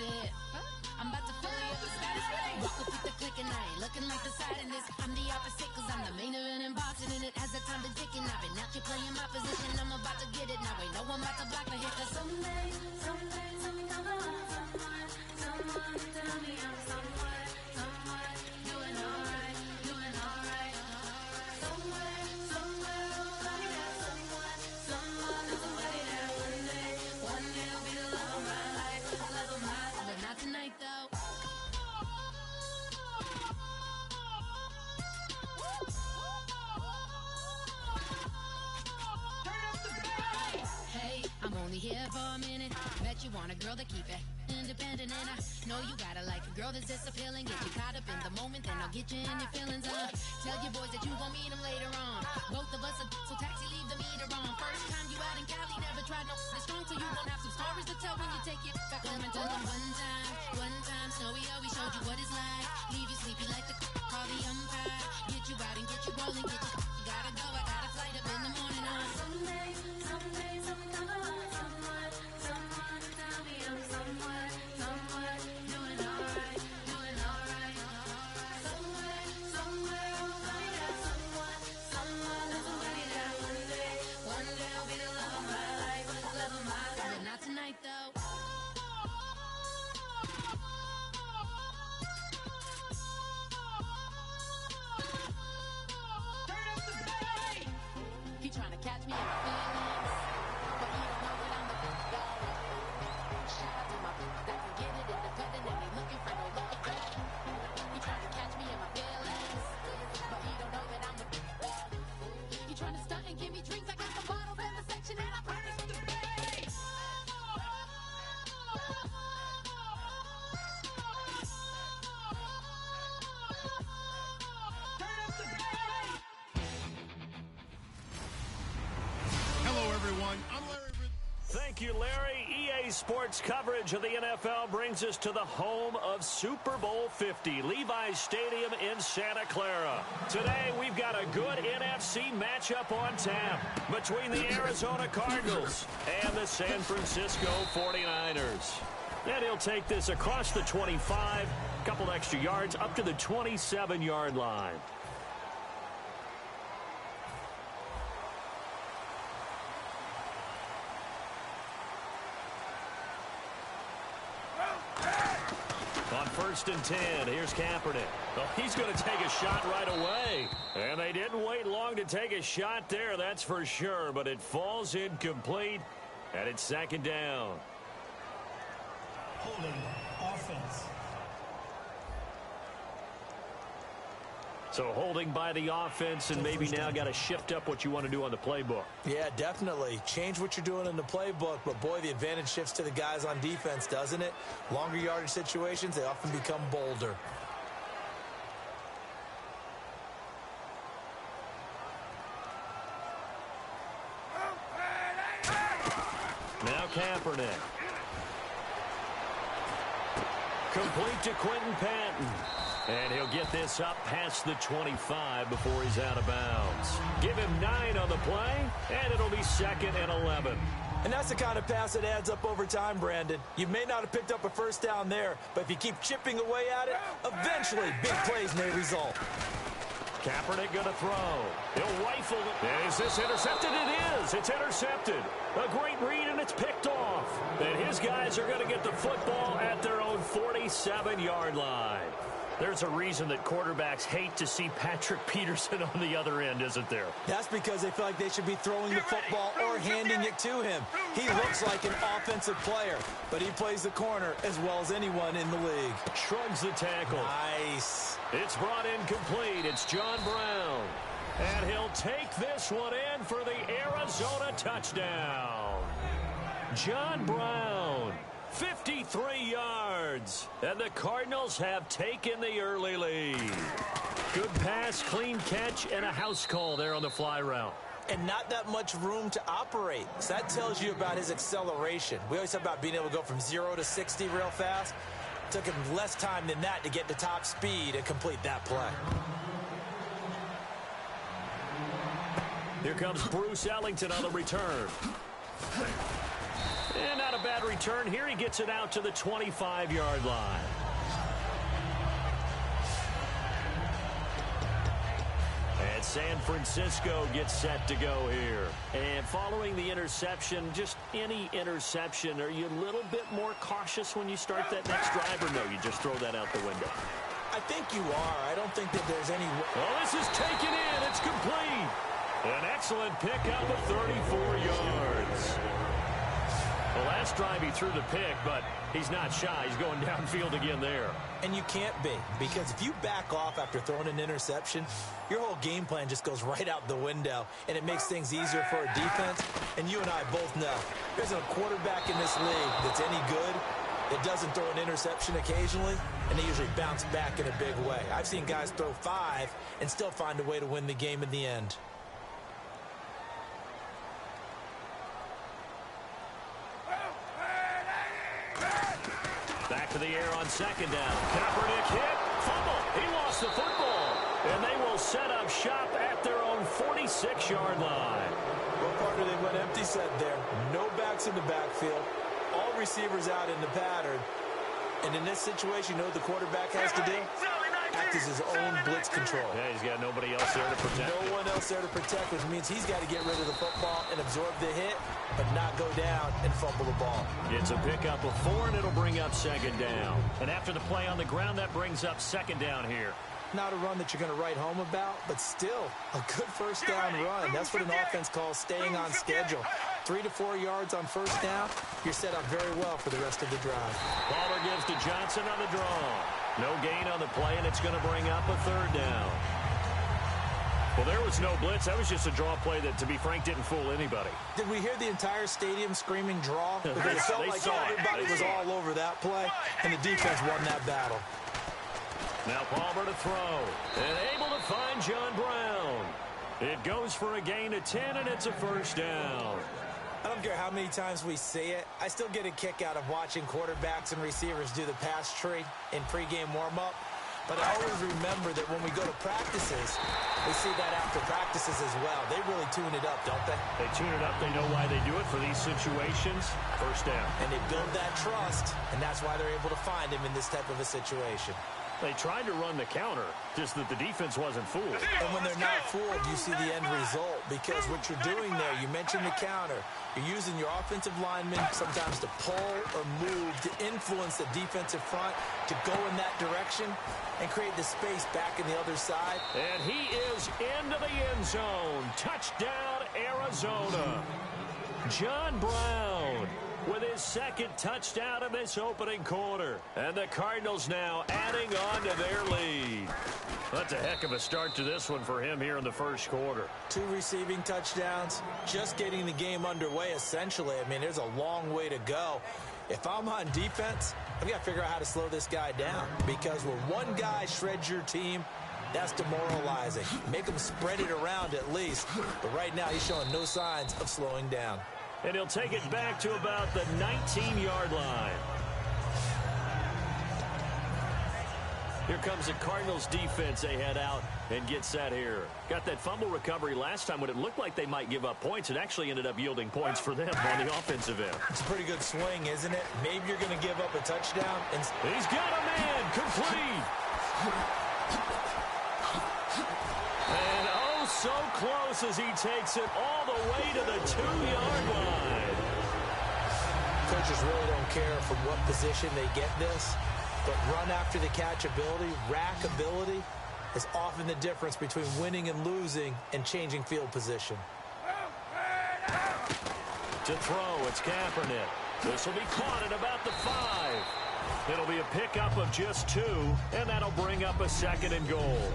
it. I'm about to fill you up the status. Walk up with the click and I ain't looking like the side in this. I'm the opposite cause I'm the main event in boxing and it has the time been ticking. I've been out here playing my position. I'm about to get it now. Ain't no one about to block the hit cause someday come along someone tell me I'm someone doing alright. Somewhere, somebody that someone is somebody that one day will be the love of my life, but not tonight though. Hey, I'm only here for a minute. Bet you want a girl to keep it independent, and I know you gotta like a girl that's this appealing. Get you caught up in the moment, then I'll get you in your feelings. Tell your boys that you gon' meet them later on. Both of us are so taxi, leave the meter on. First time you out in Cali, never tried no this strong, so you gon' have some stories to tell when you take it back home and tell them one time, Snowy always showed you what it's like. Leave you sleepy like the call the umpire. Get you out and get you rolling, you gotta go. I got a flight up in the morning on someday, come along, someone tell me I'm someone doing alright. Somewhere, somebody that someone is somebody that one day will be the love of my life, but not tonight though. He trying to catch me in my feelings, but he don't know that I'm the big dog. Shout out to my that can get it independent and ain't looking for no love. He trying to catch me in my feelings, but he don't know that I'm the big dog. He trying to stunt and give me drinks. I got the bottles in the section and I promise to the base. Hello, everyone. I'm Larry. Thank you, Larry. EA Sports coverage of the NFL brings us to the home of Super Bowl 50, Levi's Stadium in Santa Clara. Today, we've got a good NFC matchup on tap between the Arizona Cardinals and the San Francisco 49ers. And he'll take this across the 25, a couple extra yards, up to the 27-yard line. On 1st and 10, here's Kaepernick. Oh, he's going to take a shot right away. And they didn't wait long to take a shot there, that's for sure. But it falls incomplete, and it's 2nd down. Holding offense. So holding by the offense, and maybe now got to shift up what you want to do on the playbook. Yeah, definitely. Change what you're doing in the playbook, but boy, the advantage shifts to the guys on defense, doesn't it? Longer yardage situations, they often become bolder. Now Kaepernick. Complete to Quentin Patton. And he'll get this up past the 25 before he's out of bounds. Give him 9 on the play, and it'll be 2nd and 11. And that's the kind of pass that adds up over time, Brandon. You may not have picked up a first down there, but if you keep chipping away at it, eventually big plays may result. Kaepernick going to throw. He'll rifle it. Is this intercepted? It is. It's intercepted. A great read, and it's picked off. And his guys are going to get the football at their own 47-yard line. There's a reason that quarterbacks hate to see Patrick Peterson on the other end, isn't there? That's because they feel like they should be throwing the football or handing it to him. He looks like an offensive player, but he plays the corner as well as anyone in the league. Shrugs the tackle. Nice. It's brought in complete. It's John Brown. And he'll take this one in for the Arizona touchdown. John Brown. 53 yards, and the Cardinals have taken the early lead. Good pass, clean catch, and a house call there on the fly route. And not that much room to operate. So that tells you about his acceleration. We always talk about being able to go from 0 to 60 real fast. It took him less time than that to get to top speed and complete that play. Here comes Bruce Ellington on the return. And not a bad return here. He gets it out to the 25-yard line. And San Francisco gets set to go here. And following the interception, just any interception, are you a little bit more cautious when you start that next drive, or no, you just throw that out the window? I think you are. I don't think that there's any... Well, this is taken in. It's complete. An excellent pickup of 34 yards. The last drive he threw the pick, but he's not shy. He's going downfield again there. And you can't be, because if you back off after throwing an interception, your whole game plan just goes right out the window, and it makes things easier for a defense. And you and I both know there's a quarterback in this league that's any good that doesn't throw an interception occasionally, and they usually bounce back in a big way. I've seen guys throw 5 and still find a way to win the game in the end. Back to the air on second down. Kaepernick hit. Fumble. He lost the football. And they will set up shop at their own 46-yard line. Well, partner, they went empty set there. No backs in the backfield. All receivers out in the pattern. And in this situation, you know what the quarterback has to do? Act as his own blitz control. Yeah, he's got nobody else there to protect. No one else there to protect, which means he's got to get rid of the football and absorb the hit, but not go down and fumble the ball. It's a pickup of 4, and it'll bring up second down. And after the play on the ground, that brings up second down here. Not a run that you're going to write home about, but still a good first down run. That's what an offense calls staying on schedule. 3 to 4 yards on first down, you're set up very well for the rest of the drive. Waller gives to Johnson on the draw. No gain on the play, and it's going to bring up a third down. Well, there was no blitz. That was just a draw play that, to be frank, didn't fool anybody. Did we hear the entire stadium screaming draw? Because it felt like everybody was all over that play, and the defense won that battle. Now Palmer to throw, and able to find John Brown. It goes for a gain of 10, and it's a first down. I don't care how many times we see it. I still get a kick out of watching quarterbacks and receivers do the pass tree in pregame warm-up. But I always remember that when we go to practices, we see that after practices as well. They really tune it up, don't they? They tune it up. They know why they do it for these situations. First down. And they build that trust, and that's why they're able to find him in this type of a situation. They tried to run the counter, just that the defense wasn't fooled. And when they're not fooled, you see the end result, because what you're doing there, you mentioned the counter. You're using your offensive linemen sometimes to pull or move to influence the defensive front to go in that direction and create the space back in the other side. And he is into the end zone. Touchdown, Arizona. John Brown with his second touchdown in this opening quarter. And the Cardinals now adding on to their lead. That's a heck of a start to this one for him here in the first quarter. 2 receiving touchdowns, just getting the game underway essentially. I mean, there's a long way to go. If I'm on defense, I've got to figure out how to slow this guy down, because when one guy shreds your team, that's demoralizing. Make him spread it around at least. But right now, he's showing no signs of slowing down. And he'll take it back to about the 19-yard line. Here comes the Cardinals defense. They head out and get set here. Got that fumble recovery last time when it looked like they might give up points. It actually ended up yielding points for them on the offensive end. It's a pretty good swing, isn't it? Maybe you're going to give up a touchdown. And he's got a man complete. And oh, so close as he takes it all the way to the 2-yard line. Coaches really don't care from what position they get this. But run after the catch ability, rack ability, is often the difference between winning and losing and changing field position. To throw, it's Kaepernick. This will be caught at about the 5. It'll be a pickup of just 2, and that'll bring up a second and goal.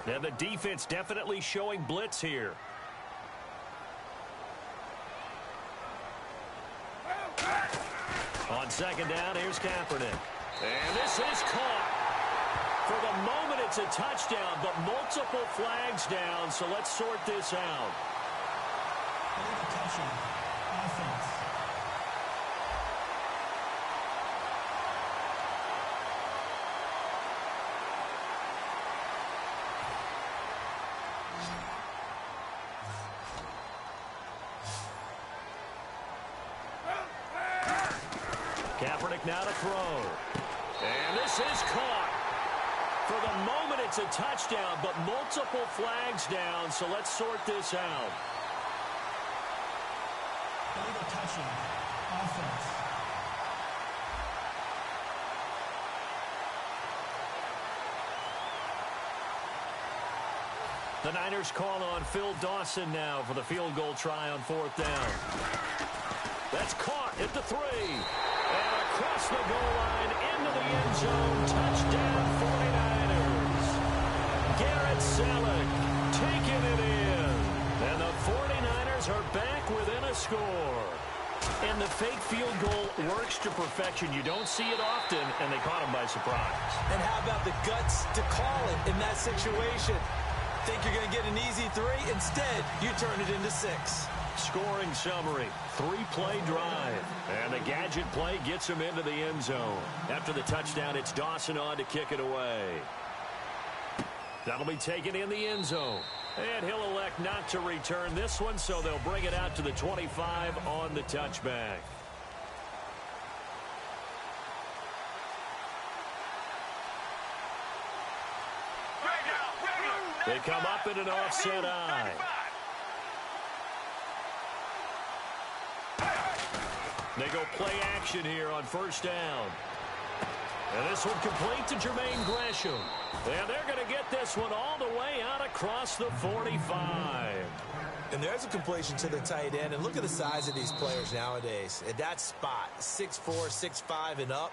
Now the defense definitely showing blitz here. On second down, here's Kaepernick. And this is caught. For the moment, it's a touchdown, but multiple flags down, so let's sort this out. Kaepernick now to throw. And this is caught. For the moment, it's a touchdown, but multiple flags down, so let's sort this out. Illegal touching. Offense. The Niners call on Phil Dawson now for the field goal try on 4th down. That's caught at the 3. And across the goal line into the end zone. Touchdown 49ers. Garrett Selleck taking it in. And the 49ers are back within a score. And the fake field goal works to perfection. You don't see it often, and they caught him by surprise. And how about the guts to call it in that situation? Think you're going to get an easy 3? Instead, you turn it into 6. Scoring summary, 3-play drive. And the gadget play gets him into the end zone. After the touchdown, it's Dawson on to kick it away. That'll be taken in the end zone. And he'll elect not to return this one, so they'll bring it out to the 25 on the touchback. They come up in an offset eye. They go play action here on 1st down. And this one complete to Jermaine Gresham. And they're going to get this one all the way out across the 45. And there's a completion to the tight end. And look at the size of these players nowadays. At that spot, 6'4", 6'5", and up.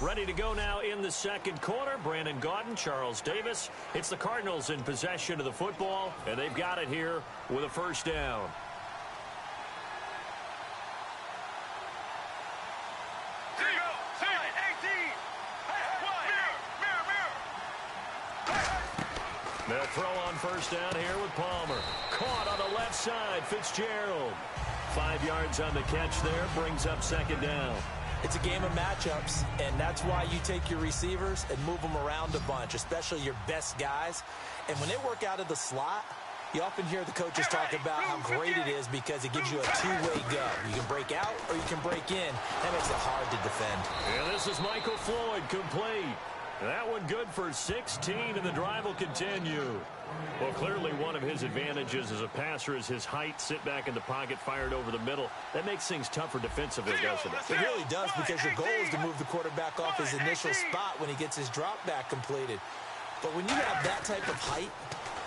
Ready to go now in the second quarter. Brandon Gaudin, Charles Davis. It's the Cardinals in possession of the football, and they've got it here with a 1st down. They'll throw on 1st down here with Palmer. Caught on the left side, Fitzgerald. 5 yards on the catch there, brings up 2nd down. It's a game of matchups, and that's why you take your receivers and move them around a bunch, especially your best guys. And when they work out of the slot, you often hear the coaches talk about how great it is because it gives you a two-way go. You can break out or you can break in. That makes it hard to defend. And this is Michael Floyd, complete. That one good for 16, and the drive will continue. Well, clearly one of his advantages as a passer is his height. Sit back in the pocket, fired over the middle. That makes things tougher defensively, doesn't it? It really does, because your goal is to move the quarterback off his initial spot when he gets his drop back completed. But when you have that type of height,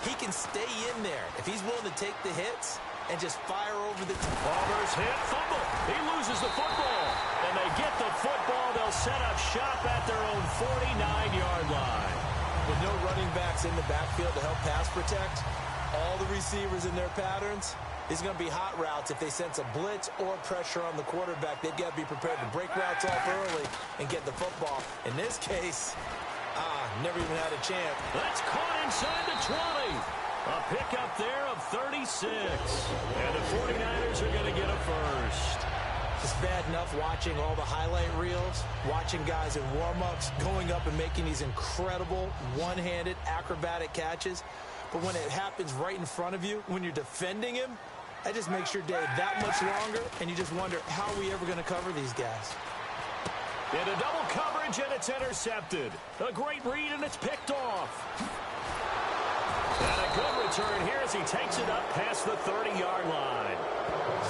he can stay in there if he's willing to take the hits and just fire over the top. Palmer's hit, fumble. He loses the football. And they get the football. They'll set up shop at their own 49-yard line. With no running backs in the backfield to help pass protect, all the receivers in their patterns, it's going to be hot routes. If they sense a blitz or pressure on the quarterback, they've got to be prepared to break routes off early and get the football. In this case, never even had a chance. That's caught inside the 20. A pickup there of 36. And the 49ers are going to get a first. It's bad enough watching all the highlight reels, watching guys in warm-ups, going up and making these incredible one-handed acrobatic catches. But when it happens right in front of you, when you're defending him, that just makes your day that much longer, and you just wonder, how are we ever going to cover these guys? Into double coverage, and it's intercepted. A great read, and it's picked off. And a good return here as he takes it up past the 30-yard line.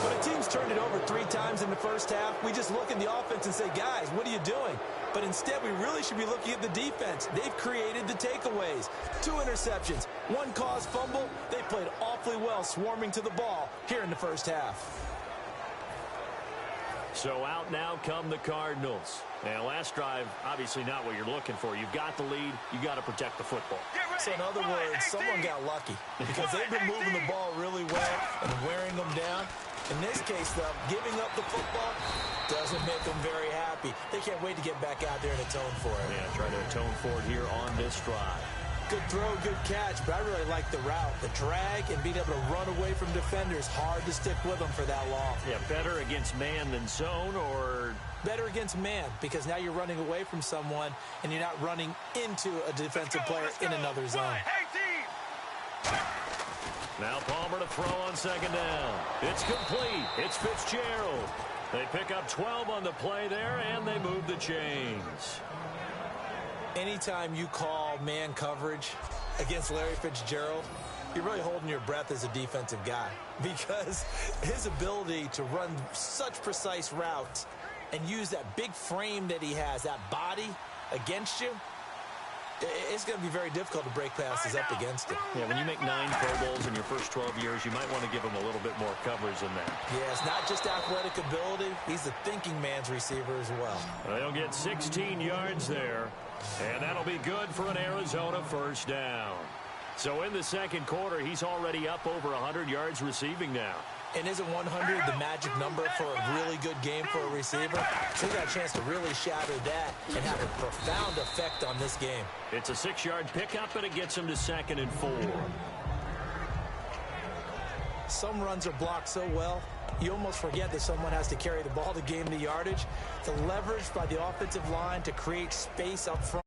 When a team's turned it over 3 times in the first half, we just look at the offense and say, guys, what are you doing? But instead, we really should be looking at the defense. They've created the takeaways. 2 interceptions, 1 caused fumble. They played awfully well swarming to the ball here in the first half. So out now come the Cardinals. And last drive, obviously not what you're looking for. You've got the lead. You've got to protect the football. So in other words, someone got lucky because they've been moving the ball really well and wearing them down. In this case, though, giving up the football doesn't make them very happy. They can't wait to get back out there and atone for it. Yeah, try to atone for it here on this drive. Good throw, good catch, but I really like the route. The drag and being able to run away from defenders, hard to stick with them for that long. Yeah, better against man than zone, or better against man, because now you're running away from someone and you're not running into a defensive player in another zone. Now Palmer to throw on 2nd down. It's complete. It's Fitzgerald. They pick up 12 on the play there, and they move the chains. Anytime you call man coverage against Larry Fitzgerald, you're really holding your breath as a defensive guy, because his ability to run such precise routes and use that big frame that he has, that body against you, it's going to be very difficult to break passes up against him. Yeah, when you make 9 Pro Bowls in your first 12 years, you might want to give him a little bit more coverage than that. Yeah, it's not just athletic ability. He's a thinking man's receiver as well. They'll get 16 yards there, and that'll be good for an Arizona first down. So in the second quarter, he's already up over 100 yards receiving now. And isn't 100 the magic number for a really good game for a receiver? So he got a chance to really shatter that and have a profound effect on this game. It's a 6-yard pickup, and it gets him to 2nd and 4. Some runs are blocked so well, you almost forget that someone has to carry the ball to gain the yardage. The leverage by the offensive line to create space up front.